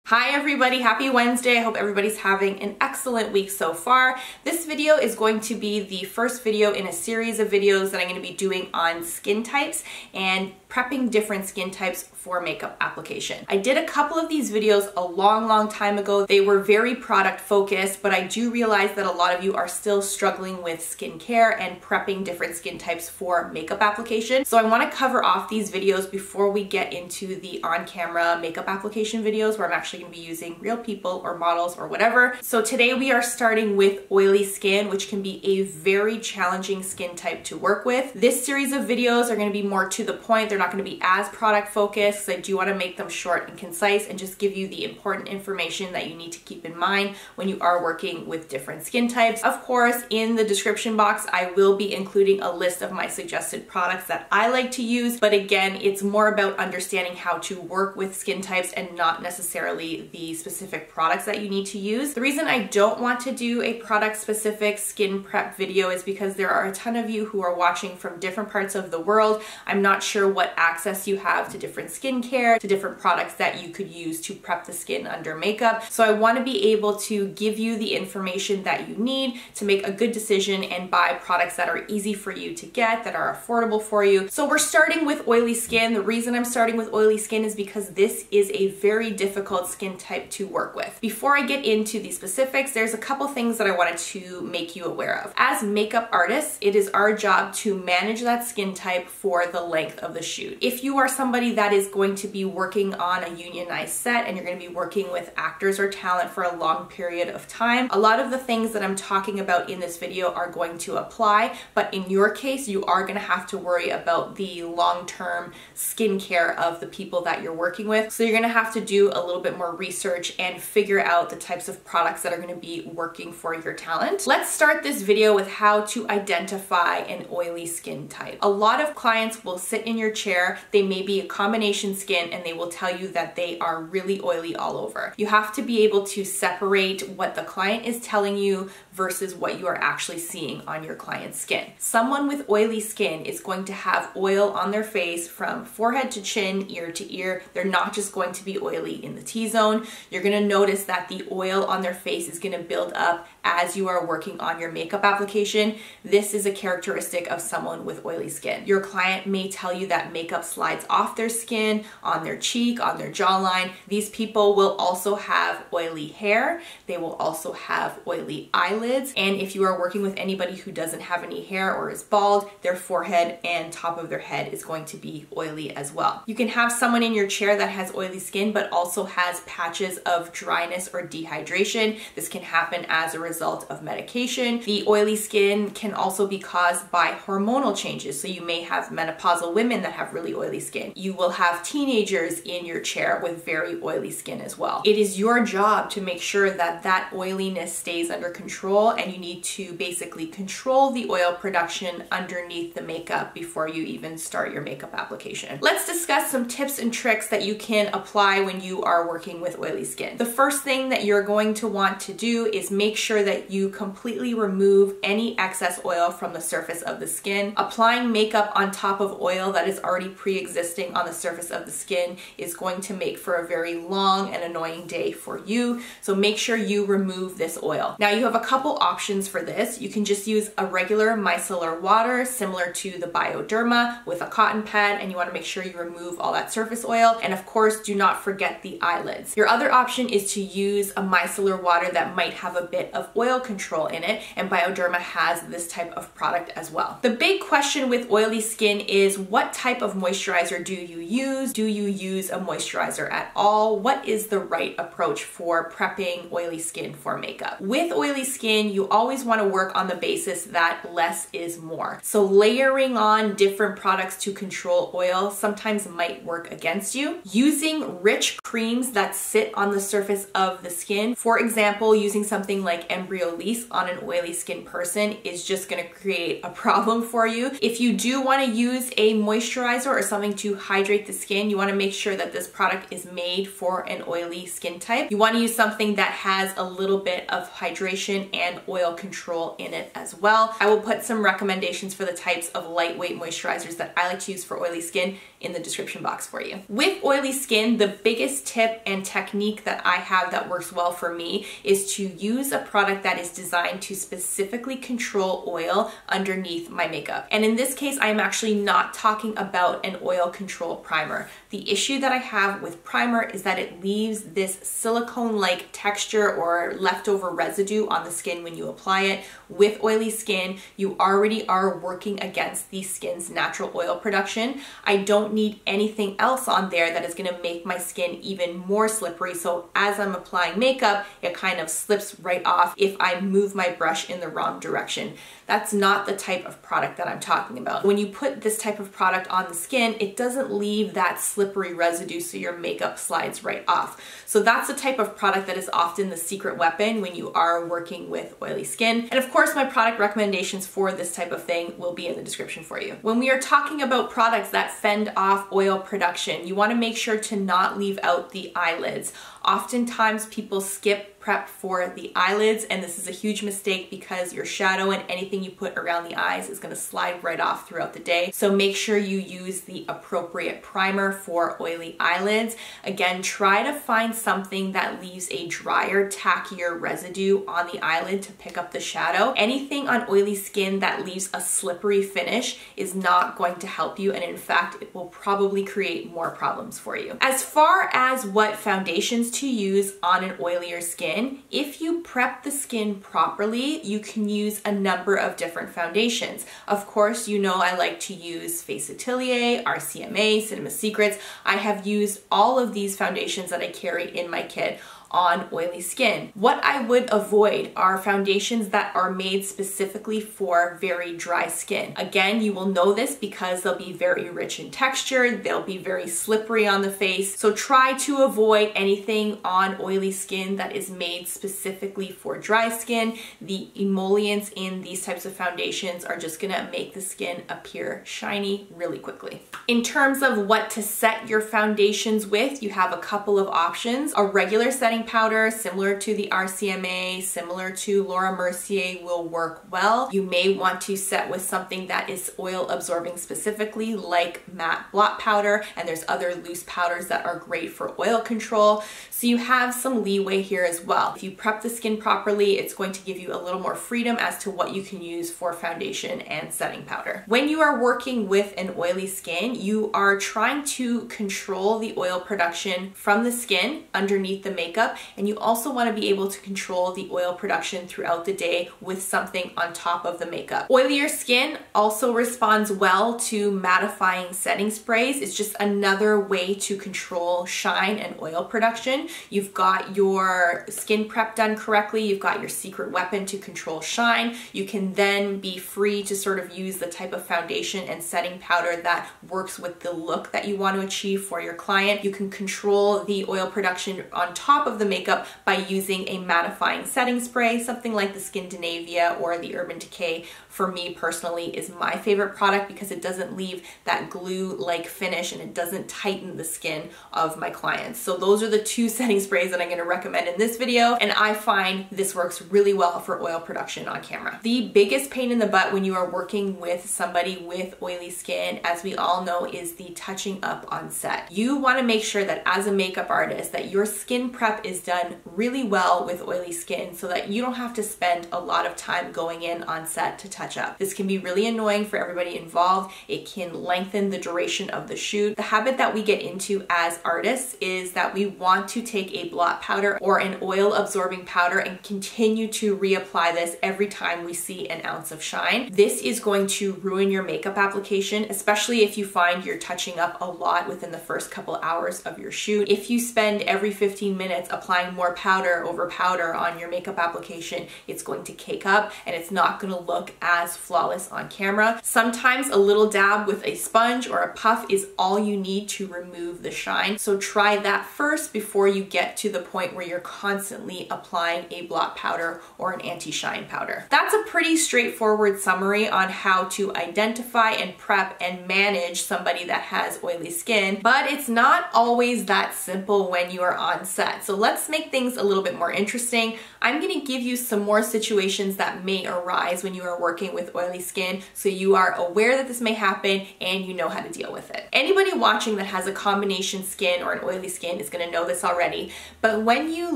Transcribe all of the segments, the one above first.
Hi everybody, happy Wednesday. I hope everybody's having an excellent week so far. This video is going to be the first video in a series of videos that I'm going to be doing on skin types and prepping different skin types for makeup application. I did a couple of these videos a long time ago. They were very product focused, but I do realize that a lot of you are still struggling with skincare and prepping different skin types for makeup application. So I want to cover off these videos before we get into the on-camera makeup application videos where I'm actually going to be using real people or models or whatever. So today we are starting with oily skin, which can be a very challenging skin type to work with. This series of videos are going to be more to the point. They're not going to be as product focused. I do want to make them short and concise and just give you the important information that you need to keep in mind when you are working with different skin types. Of course, in the description box, I will be including a list of my suggested products that I like to use. But again, it's more about understanding how to work with skin types and not necessarily the specific products that you need to use. The reason I don't want to do a product specific skin prep video is because there are a ton of you who are watching from different parts of the world. I'm not sure what access you have to different skincare, to different products that you could use to prep the skin under makeup. So I want to be able to give you the information that you need to make a good decision and buy products that are easy for you to get, that are affordable for you. So we're starting with oily skin. The reason I'm starting with oily skin is because this is a very difficult skin type to work with. Before I get into the specifics, there's a couple things that I wanted to make you aware of. As makeup artists, it is our job to manage that skin type for the length of the shoot. If you are somebody that is going to be working on a unionized set and you're going to be working with actors or talent for a long period of time, a lot of the things that I'm talking about in this video are going to apply, but in your case, you are going to have to worry about the long-term skincare of the people that you're working with. So you're going to have to do a little bit more research and figure out the types of products that are going to be working for your talent. Let's start this video with how to identify an oily skin type. A lot of clients will sit in your chair, they may be a combination skin, and they will tell you that they are really oily all over. You have to be able to separate what the client is telling you versus what you are actually seeing on your client's skin. Someone with oily skin is going to have oil on their face from forehead to chin, ear to ear. They're not just going to be oily in the T-zone. You're going to notice that the oil on their face is going to build up as you are working on your makeup application. This is a characteristic of someone with oily skin. Your client may tell you that makeup slides off their skin, on their cheek, on their jawline. These people will also have oily hair. They will also have oily eyelids. And if you are working with anybody who doesn't have any hair or is bald, their forehead and top of their head is going to be oily as well. You can have someone in your chair that has oily skin but also has patches of dryness or dehydration. This can happen as a result of medication. The oily skin can also be caused by hormonal changes. So you may have menopausal women that have really oily skin. You will have teenagers in your chair with very oily skin as well. It is your job to make sure that that oiliness stays under control, and you need to basically control the oil production underneath the makeup before you even start your makeup application. Let's discuss some tips and tricks that you can apply when you are working with oily skin. The first thing that you're going to want to do is make sure that you completely remove any excess oil from the surface of the skin. Applying makeup on top of oil that is already pre-existing on the surface of the skin is going to make for a very long and annoying day for you. So make sure you remove this oil. Now you have a couple options for this. You can just use a regular micellar water similar to the Bioderma with a cotton pad, and you want to make sure you remove all that surface oil. And of course, do not forget the eyelids. Your other option is to use a micellar water that might have a bit of oil control in it, and Bioderma has this type of product as well. The big question with oily skin is, what type of moisturizer do you use? Do you use a moisturizer at all? What is the right approach for prepping oily skin for makeup? With oily skin, you always want to work on the basis that less is more. So layering on different products to control oil sometimes might work against you. Using rich creams that sit on the surface of the skin, for example, using something like Embryolisse on an oily skin person is just gonna create a problem for you. If you do wanna use a moisturizer or something to hydrate the skin, you wanna make sure that this product is made for an oily skin type. You wanna use something that has a little bit of hydration and oil control in it as well. I will put some recommendations for the types of lightweight moisturizers that I like to use for oily skin in the description box for you. With oily skin, the biggest tip and technique that I have that works well for me is to use a product that is designed to specifically control oil underneath my makeup. And in this case, I'm actually not talking about an oil control primer. The issue that I have with primer is that it leaves this silicone-like texture or leftover residue on the skin when you apply it. With oily skin, you already are working against the skin's natural oil production. I don't need anything else on there that is gonna make my skin even more slippery. So as I'm applying makeup, it kind of slips right off if I move my brush in the wrong direction. That's not the type of product that I'm talking about. When you put this type of product on the skin, it doesn't leave that slippery residue so your makeup slides right off. So that's the type of product that is often the secret weapon when you are working with oily skin. And of course, my product recommendations for this type of thing will be in the description for you. When we are talking about products that fend off oil production, you want to make sure to not leave out the eyelids. Oftentimes people skip prep for the eyelids, and this is a huge mistake because your shadow and anything you put around the eyes is going to slide right off throughout the day. So make sure you use the appropriate primer for oily eyelids. Again, try to find something that leaves a drier, tackier residue on the eyelid to pick up the shadow. Anything on oily skin that leaves a slippery finish is not going to help you, and in fact, it will probably create more problems for you. As far as what foundations to use on an oilier skin, if you prep the skin properly, you can use a number of different foundations. Of course, you know I like to use Face Atelier, RCMA, Cinema Secrets. I have used all of these foundations that I carry in my kit on oily skin. What I would avoid are foundations that are made specifically for very dry skin. Again, you will know this because they'll be very rich in texture, they'll be very slippery on the face, so try to avoid anything on oily skin that is made specifically for dry skin. The emollients in these types of foundations are just gonna make the skin appear shiny really quickly. In terms of what to set your foundations with, you have a couple of options. A regular setting powder similar to the RCMA, similar to Laura Mercier will work well. You may want to set with something that is oil absorbing specifically, like matte blot powder, and there's other loose powders that are great for oil control. So you have some leeway here as well. If you prep the skin properly, it's going to give you a little more freedom as to what you can use for foundation and setting powder. When you are working with an oily skin, you are trying to control the oil production from the skin underneath the makeup, and you also want to be able to control the oil production throughout the day with something on top of the makeup. Oilier skin also responds well to mattifying setting sprays. It's just another way to control shine and oil production. You've got your skin prep done correctly, you've got your secret weapon to control shine. You can then be free to sort of use the type of foundation and setting powder that works with the look that you want to achieve for your client. You can control the oil production on top of the makeup by using a mattifying setting spray, something like the Skindinavia or the Urban Decay. For me personally, is my favorite product because it doesn't leave that glue-like finish and it doesn't tighten the skin of my clients. So those are the two setting sprays that I'm going to recommend in this video, and I find this works really well for oil production on camera. The biggest pain in the butt when you are working with somebody with oily skin, as we all know, is the touching up on set. You want to make sure that as a makeup artist that your skin prep is done really well with oily skin so that you don't have to spend a lot of time going in on set to touch up. This can be really annoying for everybody involved. It can lengthen the duration of the shoot. The habit that we get into as artists is that we want to take a blot powder or an oil absorbing powder and continue to reapply this every time we see an ounce of shine. This is going to ruin your makeup application, especially if you find you're touching up a lot within the first couple hours of your shoot. If you spend every 15 minutes applying more powder over powder on your makeup application, it's going to cake up and it's not going to look as flawless on camera. Sometimes a little dab with a sponge or a puff is all you need to remove the shine. So try that first before before you get to the point where you're constantly applying a blot powder or an anti-shine powder. That's a pretty straightforward summary on how to identify and prep and manage somebody that has oily skin, but it's not always that simple when you are on set. So let's make things a little bit more interesting. I'm going to give you some more situations that may arise when you are working with oily skin, so you are aware that this may happen and you know how to deal with it. Anybody watching that has a combination skin or an oily skin is going to know this already, but when you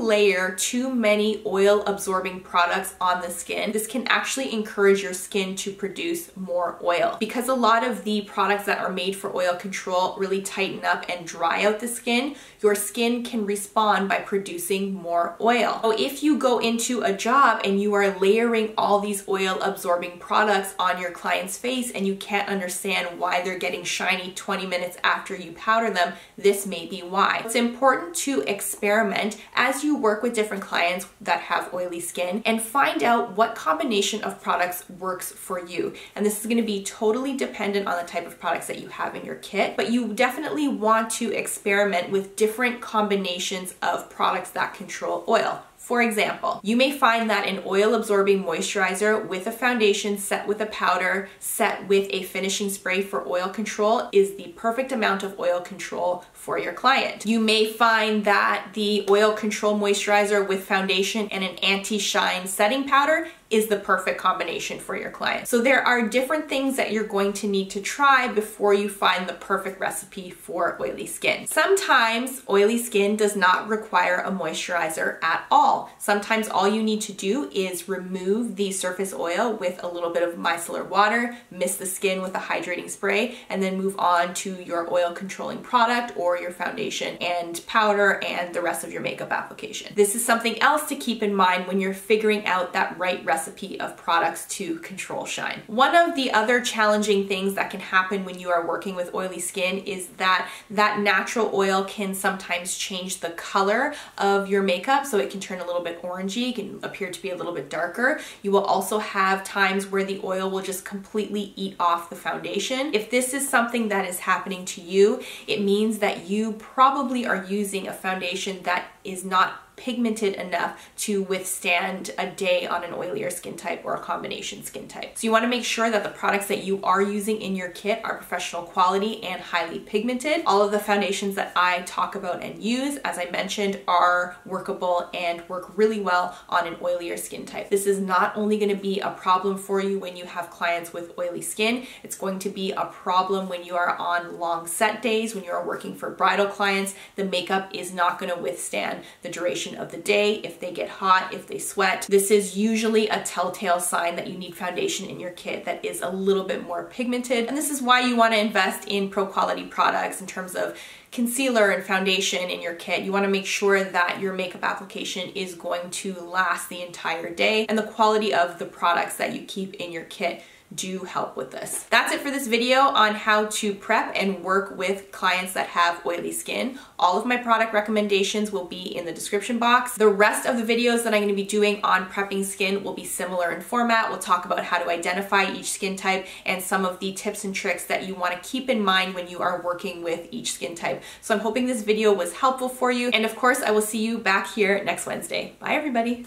layer too many oil absorbing products on the skin, this can actually encourage your skin to produce more oil. Because a lot of the products that are made for oil control really tighten up and dry out the skin, your skin can respond by producing more oil. So if you go into a job and you are layering all these oil absorbing products on your client's face and you can't understand why they're getting shiny 20 minutes after you powder them, this may be why. It's important to experiment as you work with different clients that have oily skin and find out what combination of products works for you. And this is going to be totally dependent on the type of products that you have in your kit, but you definitely want to experiment with different combinations of products that control oil. For example, you may find that an oil absorbing moisturizer with a foundation set with a powder set with a finishing spray for oil control is the perfect amount of oil control for your client. You may find that the oil control moisturizer with foundation and an anti-shine setting powder is the perfect combination for your client. So there are different things that you're going to need to try before you find the perfect recipe for oily skin. Sometimes oily skin does not require a moisturizer at all. Sometimes all you need to do is remove the surface oil with a little bit of micellar water, mist the skin with a hydrating spray, and then move on to your oil controlling product or your foundation and powder and the rest of your makeup application. This is something else to keep in mind when you're figuring out that right recipe of products to control shine. One of the other challenging things that can happen when you are working with oily skin is that natural oil can sometimes change the color of your makeup, so it can turn a little bit orangey, it can appear to be a little bit darker. You will also have times where the oil will just completely eat off the foundation. If this is something that is happening to you, it means that you probably are using a foundation that is not pigmented enough to withstand a day on an oilier skin type or a combination skin type. So you want to make sure that the products that you are using in your kit are professional quality and highly pigmented. All of the foundations that I talk about and use, as I mentioned, are workable and work really well on an oilier skin type. This is not only going to be a problem for you when you have clients with oily skin, it's going to be a problem when you are on long set days, when you are working for bridal clients. The makeup is not going to withstand the duration of the day. If they get hot, if they sweat, this is usually a telltale sign that you need foundation in your kit that is a little bit more pigmented. And this is why you want to invest in pro quality products in terms of concealer and foundation in your kit. You want to make sure that your makeup application is going to last the entire day, and the quality of the products that you keep in your kit do help with this. That's it for this video on how to prep and work with clients that have oily skin. All of my product recommendations will be in the description box. The rest of the videos that I'm going to be doing on prepping skin will be similar in format. We'll talk about how to identify each skin type and some of the tips and tricks that you want to keep in mind when you are working with each skin type. So I'm hoping this video was helpful for you. And of course, I will see you back here next Wednesday. Bye everybody.